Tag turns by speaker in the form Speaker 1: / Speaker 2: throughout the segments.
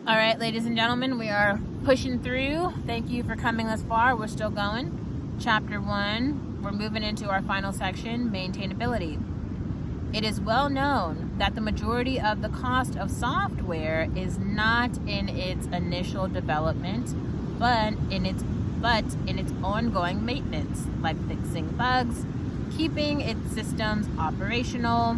Speaker 1: All right, ladies and gentlemen, we are pushing through. Thank you for coming this far. We're still going. Chapter 1, we're moving into our final section, maintainability. It is well known that the majority of the cost of software is not in its initial development, but in its ongoing maintenance, like fixing bugs, keeping its systems operational,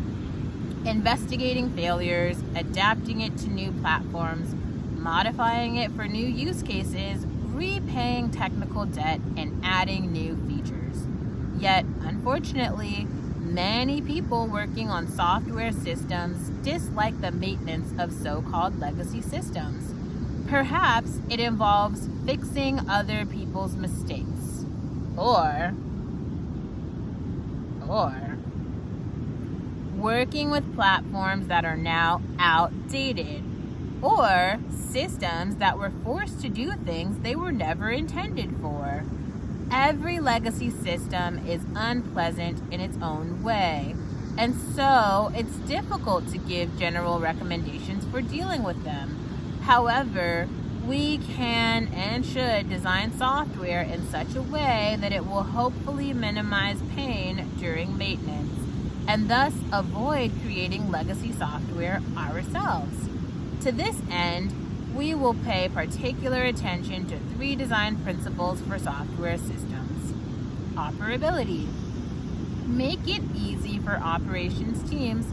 Speaker 1: investigating failures, adapting it to new platforms, modifying it for new use cases, repaying technical debt, and adding new features. Yet, unfortunately, many people working on software systems dislike the maintenance of so-called legacy systems. Perhaps it involves fixing other people's mistakes, or working with platforms that are now outdated, or systems that were forced to do things they were never intended for. Every legacy system is unpleasant in its own way, and so it's difficult to give general recommendations for dealing with them. However, we can and should design software in such a way that it will hopefully minimize pain during maintenance, and thus avoid creating legacy software ourselves. To this end, we will pay particular attention to 3 design principles for software systems. Operability. Make it easy for operations teams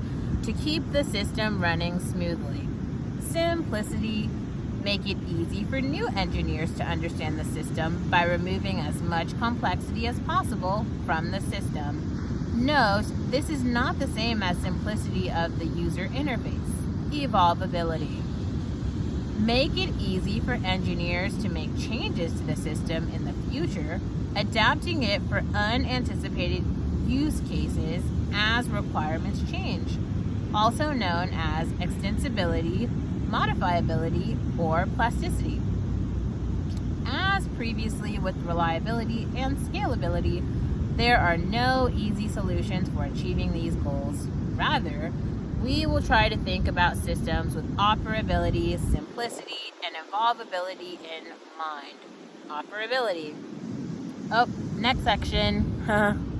Speaker 1: to keep the system running smoothly. Simplicity. Make it easy for new engineers to understand the system by removing as much complexity as possible from the system. Note, this is not the same as simplicity of the user interface. Evolvability. Make it easy for engineers to make changes to the system in the future, adapting it for unanticipated use cases as requirements change, also known as extensibility, modifiability, or plasticity. As previously with reliability and scalability, there are no easy solutions for achieving these goals. Rather, we will try to think about systems with operability, simplicity, and evolvability in mind. Operability. Oh, next section.